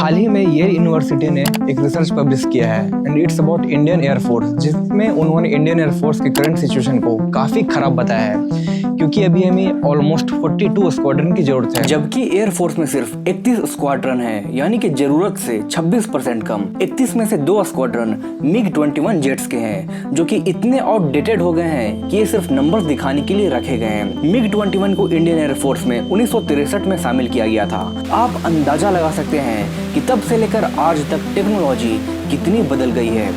हाल ही में L university ने एक रिसर्च पब्लिश किया है and it's about Indian air force, जिसमें उन्होंने इंडियन एयरफोर्स की करंट सिचुएशन को काफ़ी खराब बताया है क्योंकि अभी हमें ऑलमोस्ट 42 स्क्वाड्रन की जरूरत है, जबकि एयरफोर्स में सिर्फ 31 स्क्वाड्रन है, यानी कि जरूरत से 26% कम। 31 में से 2 स्क्वाड्रन MiG-21 जेट्स के हैं, जो कि इतने आउटडेटेड हो गए हैं कि ये सिर्फ नंबर्स दिखाने के लिए रखे गए हैं। MiG-21 को इंडियन एयरफोर्स में 1963 में शामिल किया गया था। आप अंदाजा लगा सकते हैं कि तब से लेकर आज तक टेक्नोलॉजी कितनी बदल गई है।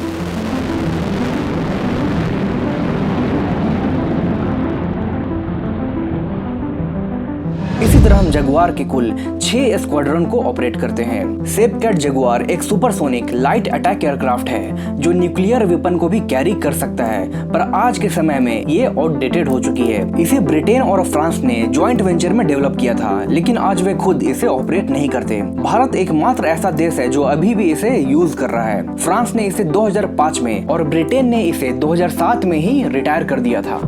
इसी तरह हम जगुआर के कुल 6 स्क्वाड्रन को ऑपरेट करते हैं। सेपकैट जगुआर एक सुपरसोनिक लाइट अटैक एयरक्राफ्ट है जो न्यूक्लियर वेपन को भी कैरी कर सकता है, पर आज के समय में ये आउटडेटेड हो चुकी है। इसे ब्रिटेन और फ्रांस ने ज्वाइंट वेंचर में डेवलप किया था, लेकिन आज वे खुद इसे ऑपरेट नहीं करते। भारत एकमात्र ऐसा देश है जो अभी भी इसे यूज कर रहा है। फ्रांस ने इसे 2005 में और ब्रिटेन ने इसे 2007 में ही रिटायर कर दिया था।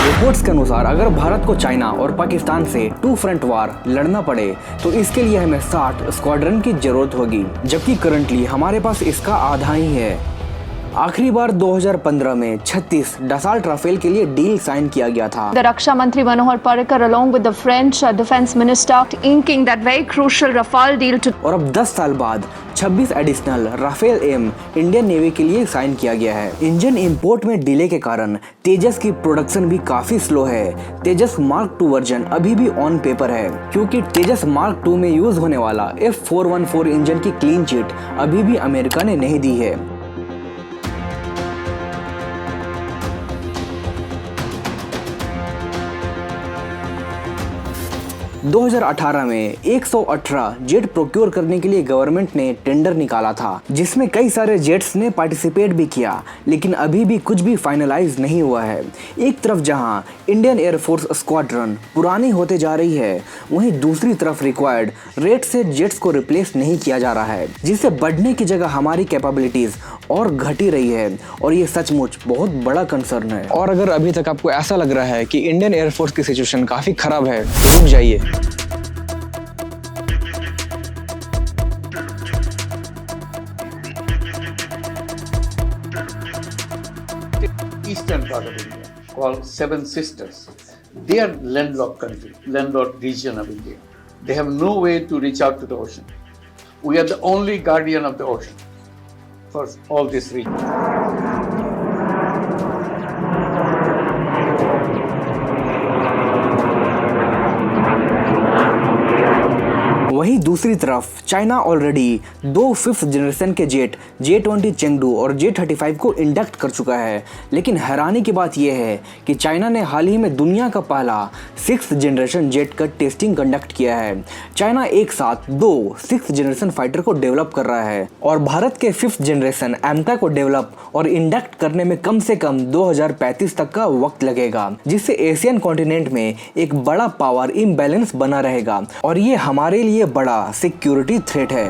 रिपोर्ट्स के अनुसार अगर भारत को चाइना और पाकिस्तान से 2 फ्रंट वार लड़ना पड़े तो इसके लिए हमें 60 स्क्वाड्रन की जरूरत होगी, जबकि करंटली हमारे पास इसका आधा ही है। आखिरी बार 2015 में 36 डसाल्ट राफेल के लिए डील साइन किया गया था। रक्षा मंत्री Manohar Parrikar along with the French defense minister inking that very crucial Rafale deal to और अब 10 साल बाद 26 additional Rafale M Indian navy के लिए साइन किया गया है। इंजन इंपोर्ट में डिले के कारण तेजस की प्रोडक्शन भी काफी स्लो है। तेजस मार्क 2 वर्जन अभी भी ऑन पेपर है, क्योंकि तेजस मार्क 2 में यूज होने वाला F414 इंजन की क्लीन चिट अभी भी अमेरिका ने नहीं दी है। – 2018 में 118 जेट प्रोक्योर करने के लिए गवर्नमेंट ने टेंडर निकाला था, जिसमें कई सारे जेट्स ने पार्टिसिपेट भी किया, लेकिन अभी भी कुछ भी फाइनलाइज नहीं हुआ है। एक तरफ जहां इंडियन एयरफोर्स स्क्वाड्रन पुरानी होते जा रही है, वहीं दूसरी तरफ रिक्वायर्ड रेट से जेट्स को रिप्लेस नहीं किया जा रहा है, जिससे बढ़ने की जगह हमारी कैपेबिलिटीज और घटी रही है, और ये सचमुच बहुत बड़ा कंसर्न है। और अगर अभी तक आपको ऐसा लग रहा है कि इंडियन एयरफोर्स की सिचुएशन काफ़ी खराब है तो रुक जाइए। Eastern part of India, called Seven Sisters. They are landlocked country, landlocked region of India. They have no way to reach out to the ocean. We are the only guardian of the ocean for all this region. वहीं दूसरी तरफ China already 2 5th generation के jet J-20 Chengdu और J-35 को induct कर चुका है। लेकिन हैरानी की बात यह है कि चाइना ने हाल ही में दुनिया का पहला 6th जनरेशन जेट का टेस्टिंग कंडक्ट किया है। चाइना एक साथ 2 6th जनरेशन फाइटर को डेवलप कर रहा है, और भारत के 5th जनरेशन एमका को डेवलप और इंडक्ट करने में कम से कम 2035 तक का वक्त लगेगा, जिससे एशियन कॉन्टिनेंट में एक बड़ा पावर इम्बैलेंस बना रहेगा, और ये हमारे लिए बड़ा सिक्योरिटी थ्रेट है।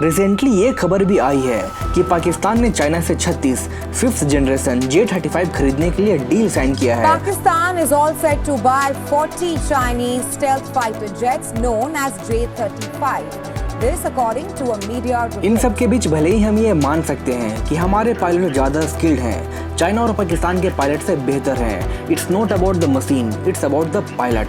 रिसेंटली ये खबर भी आई है कि पाकिस्तान ने चाइना से 36 5th जनरेशन J-35 खरीदने के लिए डील साइन किया है। Pakistan is all set to buy 40 Chinese stealth fighter jets known as J-35. This according to a media report. इन सब के बीच भले ही हम ये मान सकते हैं कि हमारे पायलट ज्यादा स्किल्ड हैं, चाइना और पाकिस्तान के पायलट से बेहतर हैं। It's not about the machine, it's about the pilot.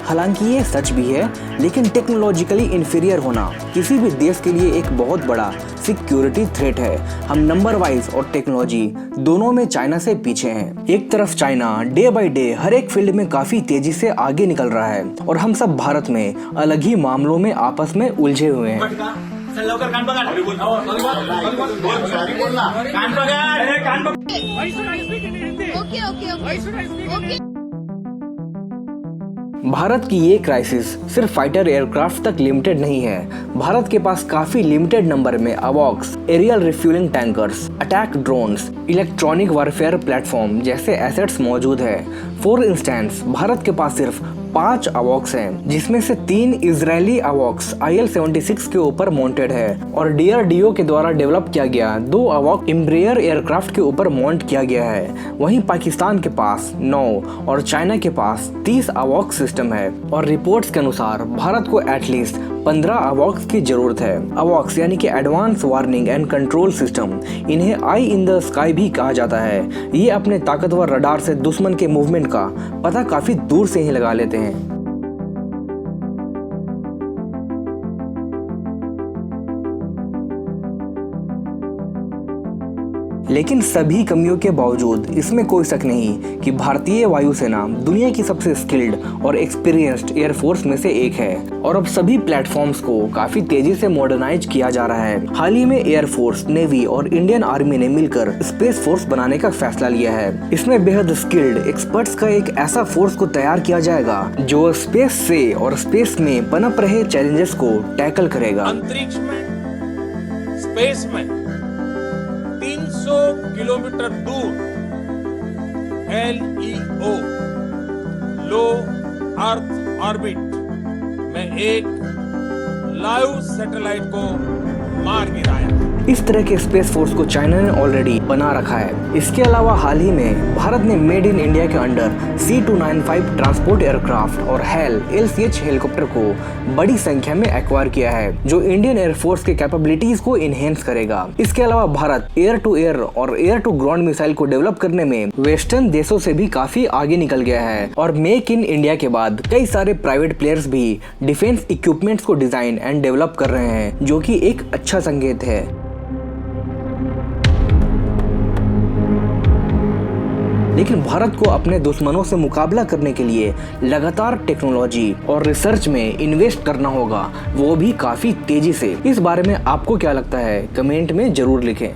हालांकि ये सच भी है, लेकिन टेक्नोलॉजिकली इन्फीरियर होना किसी भी देश के लिए एक बहुत बड़ा सिक्योरिटी थ्रेट है। हम नंबर वाइज और टेक्नोलॉजी दोनों में चाइना से पीछे हैं। एक तरफ चाइना डे बाय डे हर एक फील्ड में काफी तेजी से आगे निकल रहा है, और हम सब भारत में अलग ही मामलों में आपस में उलझे हुए हैं। भारत की ये क्राइसिस सिर्फ फाइटर एयरक्राफ्ट तक लिमिटेड नहीं है। भारत के पास काफी लिमिटेड नंबर में अवॉक्स, aerial refueling tankers, attack drones, electronic warfare platform जैसे एसेट्स मौजूद है। फॉर इंस्टेंस भारत के पास सिर्फ 5 अवॉक्स हैं, जिसमें से 3 इजरायली अवॉक्स IL-76 के ऊपर माउंटेड है और DRDO के द्वारा डेवलप किया गया 2 अवॉक्स एम्ब्रेयर एयरक्राफ्ट के ऊपर माउंट किया गया है। वहीं पाकिस्तान के पास 9 और चाइना के पास 30 अवॉक्स सिस्टम है और रिपोर्ट्स के अनुसार भारत को एटलीस्ट 15 अवॉक्स की जरूरत है। अवॉक्स यानी कि advance warning and control system, इन्हें आई इन द स्काई भी कहा जाता है। ये अपने ताकतवर रडार से दुश्मन के मूवमेंट का पता काफी दूर से ही लगा लेते हैं। लेकिन सभी कमियों के बावजूद इसमें कोई शक नहीं कि भारतीय वायुसेना दुनिया की सबसे स्किल्ड और एक्सपीरियंस्ड एयरफोर्स में से एक है और अब सभी प्लेटफॉर्म्स को काफी तेजी से मॉडर्नाइज किया जा रहा है। हाल ही में एयरफोर्स, नेवी और इंडियन आर्मी ने मिलकर स्पेस फोर्स बनाने का फैसला लिया है। इसमें बेहद स्किल्ड एक्सपर्ट्स का एक ऐसा फोर्स को तैयार किया जाएगा जो स्पेस से और स्पेस में पनप रहे चैलेंजेस को टैकल करेगा। अंतरिक्ष में, स्पेस में 300 किलोमीटर दूर LEO लो अर्थ ऑर्बिट में एक लाइव सैटेलाइट को मार गिराया। इस तरह के स्पेस फोर्स को चाइना ने ऑलरेडी बना रखा है। इसके अलावा हाल ही में भारत ने मेड इन इंडिया के अंडर C-295 ट्रांसपोर्ट एयरक्राफ्ट और HAL LCH हेलीकॉप्टर को बड़ी संख्या में एक्वायर किया है, जो इंडियन एयरफोर्स के कैपेबिलिटीज को इनहेंस करेगा। इसके अलावा भारत एयर टू एयर और एयर टू ग्राउंड मिसाइल को डेवलप करने में वेस्टर्न देशों से भी काफी आगे निकल गया है और मेक इन इंडिया के बाद कई सारे प्राइवेट प्लेयर्स भी डिफेंस इक्विपमेंट्स को डिजाइन एंड डेवलप कर रहे हैं, जो कि एक अच्छा संकेत है। लेकिन भारत को अपने दुश्मनों से मुकाबला करने के लिए लगातार टेक्नोलॉजी और रिसर्च में इन्वेस्ट करना होगा, वो भी काफी तेजी से। इस बारे में आपको क्या लगता है, कमेंट में जरूर लिखें।